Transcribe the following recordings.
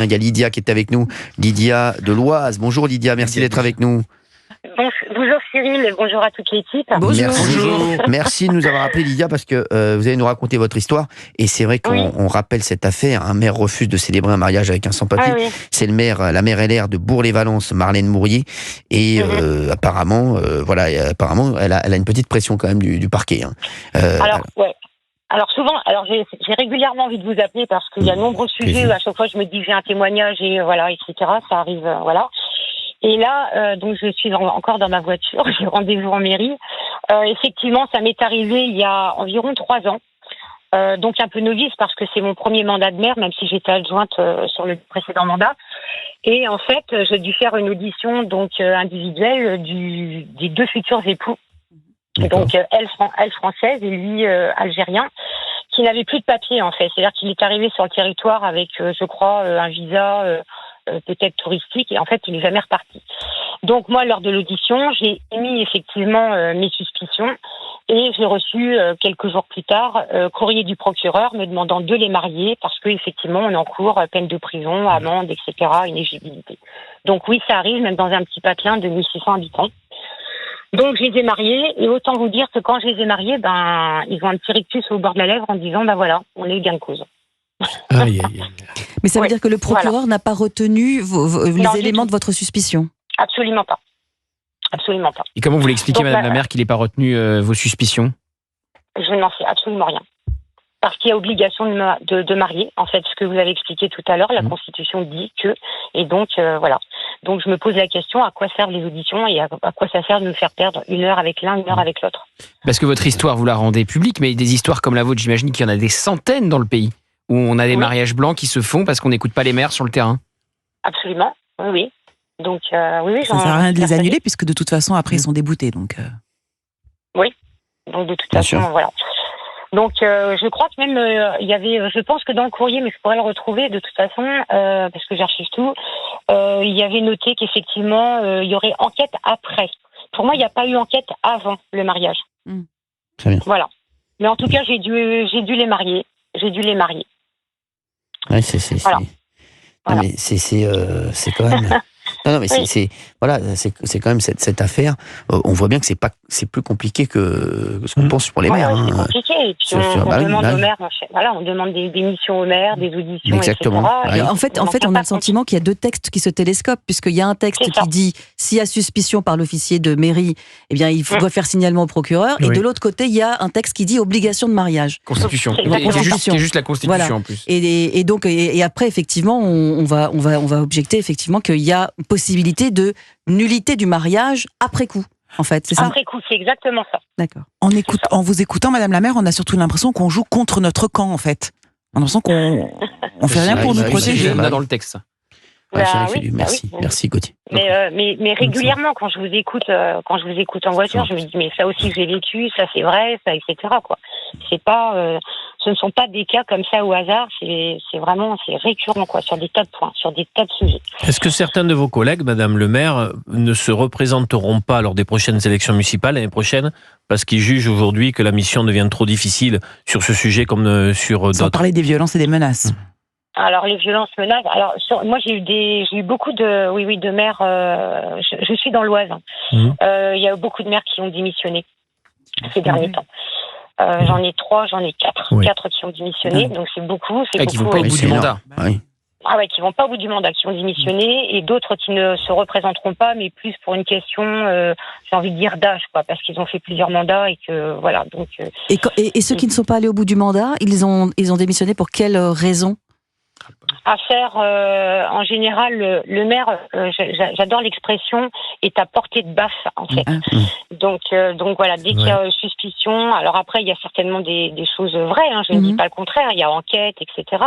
Il y a Lydia qui est avec nous, Lydia de l'Oise. Bonjour Lydia, merci d'être avec nous. Bonjour Cyril et bonjour à toute l'équipe. Merci de nous avoir appelé Lydia parce que vous allez nous raconter votre histoire et c'est vrai qu'on rappelle cette affaire. Un maire refuse de célébrer un mariage avec un sans-papier. C'est la maire LR de Bourg-les-Valence, Marlène Mourier, et apparemment, elle a une petite pression quand même du parquet. Alors souvent, j'ai régulièrement envie de vous appeler parce qu'il y a de nombreux sujets où à chaque fois je me dis j'ai un témoignage et voilà, etc. Ça arrive, voilà. Et là, donc je suis encore dans ma voiture, j'ai rendez-vous en mairie. Effectivement, ça m'est arrivé il y a environ 3 ans. Donc un peu novice parce que c'est mon premier mandat de maire, même si j'étais adjointe sur le précédent mandat. Et en fait, j'ai dû faire une audition donc individuelle des 2 futurs époux. Donc elle française et lui algérien, qui n'avait plus de papier en fait. C'est-à-dire qu'il est arrivé sur le territoire avec, je crois, un visa peut-être touristique, et en fait il n'est jamais reparti. Donc moi, lors de l'audition, j'ai émis effectivement mes suspicions et j'ai reçu quelques jours plus tard courrier du procureur me demandant de les marier parce que effectivement on encourt peine de prison, amende, etc., inéligibilité. Donc oui, ça arrive même dans un petit patelin de 1600 habitants. Donc je les ai mariés et autant vous dire que quand je les ai mariés, ils ont un petit rictus au bord de la lèvre en disant voilà, on est gain de cause. Mais ça veut dire que le procureur n'a pas retenu les éléments de votre suspicion? Absolument pas. Absolument pas. Et comment vous l'expliquez, Madame la maire, qu'il n'ait pas retenu vos suspicions? Je n'en sais absolument rien. Parce qu'il y a obligation de marier, en fait, ce que vous avez expliqué tout à l'heure, la Constitution dit que, et donc voilà. Donc je me pose la question, à quoi servent les auditions et à quoi ça sert de me faire perdre 1 heure avec l'un, 1 heure avec l'autre? Parce que votre histoire, vous la rendez publique, mais des histoires comme la vôtre, j'imagine qu'il y en a des centaines dans le pays, où on a des mariages blancs qui se font parce qu'on n'écoute pas les maires sur le terrain. Absolument, oui. Donc ça ne sert à rien de les annuler, puisque de toute façon, après, ils sont déboutés. Donc Oui, donc de toute façon, voilà. Donc je crois que même il y avait, je pense que dans le courrier, mais je pourrais le retrouver de toute façon parce que j'archive tout. Il y avait noté qu'effectivement il y aurait enquête après. Pour moi, il n'y a pas eu enquête avant le mariage. Très bien. Voilà. Mais en tout cas, j'ai dû les marier. Ouais, voilà. Non, mais c'est quand même. Non, mais c'est quand même cette affaire. On voit bien que c'est plus compliqué que ce qu'on pense pour les maires. C'est compliqué. Et puis on demande aux maires, on demande des missions aux maires, des auditions, exactement. etc. En fait, on a le sentiment qu'il y a 2 textes qui se télescopent, puisqu'il y a un texte qui dit s'il y a suspicion par l'officier de mairie, eh bien il doit faire signalement au procureur. Et de l'autre côté, il y a un texte qui dit obligation de mariage. Constitution. C'est juste la Constitution en plus. Et donc après effectivement, on va objecter effectivement qu'il y a possibilité de nullité du mariage après coup. En fait, c'est ça. Après coup, c'est exactement ça. D'accord. En vous écoutant, Madame la maire, on a surtout l'impression qu'on joue contre notre camp, en fait. On a l'impression qu'on fait rien pour nous protéger. On a dans le texte. Merci Gauthier. Mais régulièrement, quand je vous écoute en voiture, je me dis mais ça aussi j'ai vécu, ça c'est vrai, ça etc. quoi. C'est pas, ce ne sont pas des cas comme ça au hasard, c'est vraiment récurrent quoi, sur des tas de points, sur des tas de sujets. Est-ce que certains de vos collègues, Madame le maire, ne se représenteront pas lors des prochaines élections municipales l'année prochaine parce qu'ils jugent aujourd'hui que la mission devient trop difficile sur ce sujet comme sur d'autres? Sans parler des violences et des menaces. Alors les violences, menaces. Alors moi j'ai eu beaucoup de maires. Je suis dans l'Oise. Il y a eu beaucoup de maires qui ont démissionné ces derniers temps. J'en ai 3, j'en ai 4. 4 qui ont démissionné, donc c'est beaucoup. Qui vont pas au bout du mandat. Ah ouais, qui vont pas au bout du mandat, qui ont démissionné, et d'autres qui ne se représenteront pas, mais plus pour une question, j'ai envie de dire d'âge, quoi, parce qu'ils ont fait plusieurs mandats et que voilà. Donc. Et ceux qui ne sont pas allés au bout du mandat, ils ont démissionné pour quelle raison? À faire, en général, le maire, j'adore l'expression, est à portée de baffe, en fait. Donc voilà, dès qu'il y a suspicion, alors après, il y a certainement des choses vraies, je ne dis pas le contraire, il y a enquête, etc.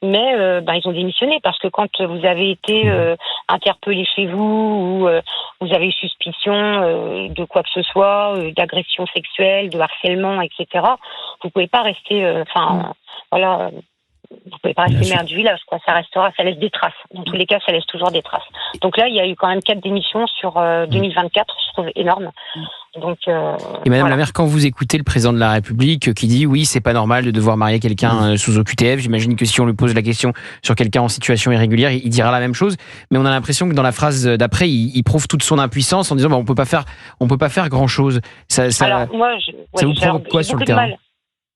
Mais ils ont démissionné, parce que quand vous avez été interpellé chez vous, ou vous avez eu suspicion de quoi que ce soit, d'agression sexuelle, de harcèlement, etc., vous pouvez pas rester, voilà... vous pouvez pas rester maire du village, quoi. Ça laisse des traces. Dans tous les cas, ça laisse toujours des traces. Donc là, il y a eu quand même 4 démissions sur 2024, je trouve énorme. Donc, et Madame la maire, quand vous écoutez le président de la République qui dit oui, c'est pas normal de devoir marier quelqu'un sous OQTF, j'imagine que si on lui pose la question sur quelqu'un en situation irrégulière, il dira la même chose. Mais on a l'impression que dans la phrase d'après, il prouve toute son impuissance en disant on peut pas faire grand chose. Alors moi, ça vous provoque quoi sur le terrain?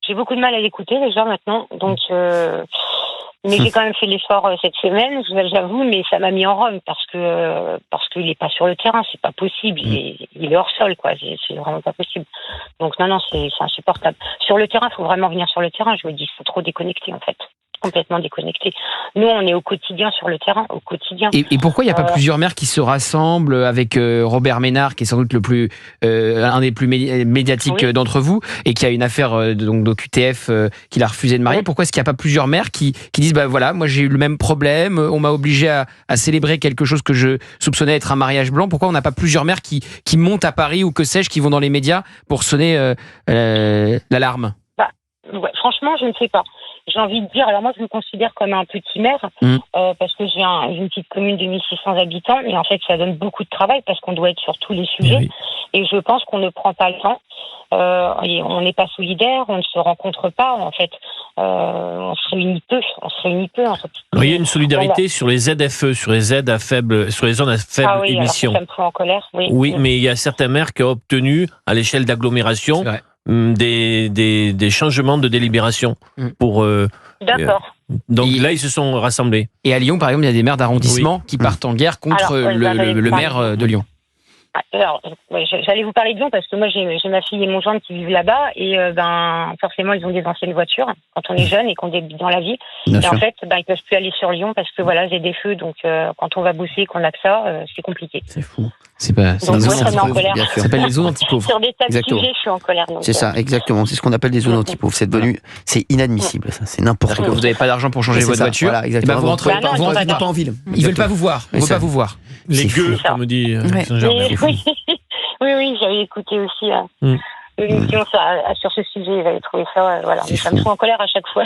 J'ai beaucoup de mal à l'écouter déjà maintenant, donc mais j'ai quand même fait l'effort cette semaine, j'avoue, mais ça m'a mis en rome parce qu'il est pas sur le terrain, c'est pas possible, il est hors sol, quoi, c'est vraiment pas possible. Donc non, c'est insupportable. Sur le terrain, il faut vraiment venir sur le terrain. Je vous dis, il faut trop déconnecter en fait. Complètement déconnecté. Nous, on est au quotidien sur le terrain, au quotidien. Et pourquoi il n'y a pas plusieurs maires qui se rassemblent avec Robert Ménard, qui est sans doute un des plus médiatiques d'entre vous, et qui a une affaire d'OQTF qu'il a refusé de marier. Pourquoi est-ce qu'il n'y a pas plusieurs maires qui disent voilà, moi j'ai eu le même problème, on m'a obligé à célébrer quelque chose que je soupçonnais être un mariage blanc. Pourquoi on n'a pas plusieurs maires qui montent à Paris ou que sais-je, qui vont dans les médias pour sonner l'alarme? Franchement, je ne sais pas. J'ai envie de dire, alors moi je me considère comme un petit maire parce que j'ai une petite commune de 1600 habitants et en fait ça donne beaucoup de travail parce qu'on doit être sur tous les sujets et je pense qu'on ne prend pas le temps, on n'est pas solidaire, on ne se rencontre pas en fait, on se réunit peu en fait. Alors, il y a une solidarité sur les ZFE, sur les zones à faible émission. Ça me fout en colère. Oui, mais il y a certains maires qui ont obtenu à l'échelle d'agglomération des changements de délibération pour. D'accord. Donc là, ils se sont rassemblés. Et à Lyon, par exemple, il y a des maires d'arrondissement qui partent en guerre contre le maire de Lyon. Alors, j'allais vous parler de Lyon parce que moi j'ai ma fille et mon gendre qui vivent là-bas et forcément ils ont des anciennes voitures quand on est jeune et qu'on débute dans la vie. Bien et sûr. en fait, ils peuvent plus aller sur Lyon parce que j'ai des feux, donc quand on va bosser et qu'on a que ça, c'est compliqué. C'est fou. C'est pas. Donc moi ça met en colère. Bien sûr. Ça s'appelle les zones anti-pauvres. Sur des tas de sujets, je suis en colère. C'est ça, exactement. C'est ce qu'on appelle des zones anti-pauvres. C'est inadmissible, ça. C'est n'importe Parce quoi. que vous n'avez pas d'argent pour changer votre voiture. Voilà, exactement. Vous rentrez pas en ville. Ils veulent pas vous voir. Ils veulent pas vous voir. Les gueux, comme dit Saint-Germain. Oui, j'avais écouté aussi l'émission sur ce sujet. J'avais trouvé ça, mais ça me fout en colère à chaque fois.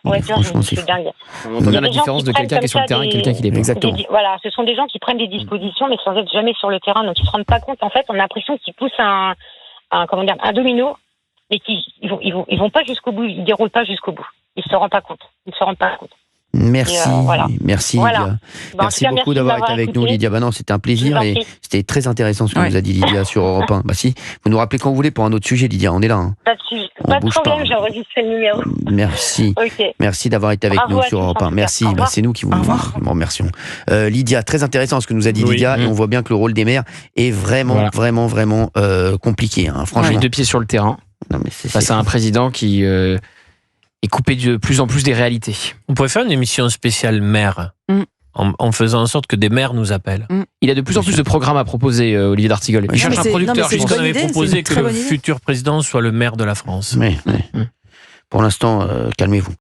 Franchement, c'est dingue. On entend bien la différence de quelqu'un qui est sur le terrain et quelqu'un qui l'est pas. Exactement. Voilà, ce sont des gens qui prennent des dispositions, mais sans être jamais sur le terrain, donc ils se rendent pas compte. En fait, on a l'impression qu'ils poussent un domino, mais ils vont pas jusqu'au bout, ils déroulent pas jusqu'au bout. Ils se rendent pas compte. Merci, merci Lydia. Voilà. Merci beaucoup d'avoir été avec nous, Lydia. Non, c'était un plaisir et c'était très intéressant ce que nous a dit Lydia sur Europe 1. Si, vous nous rappelez quand vous voulez pour un autre sujet, Lydia. On est là. Pas de problème, j'ai enregistré le numéro. Merci. Merci d'avoir été avec nous sur Europe 1. Merci. C'est nous qui vous remercions. Lydia, très intéressant ce que nous a dit Lydia et on voit bien que le rôle des maires est vraiment compliqué. Franchement, les deux pieds sur le terrain. Face à un président qui est coupé de plus en plus des réalités. On pourrait faire une émission spéciale maire en faisant en sorte que des maires nous appellent. Il a de plus en plus de programmes à proposer, Olivier d'Artigol. Il cherche un producteur. Puisqu'on avait proposé que le futur président soit le maire de la France. Pour l'instant, calmez-vous.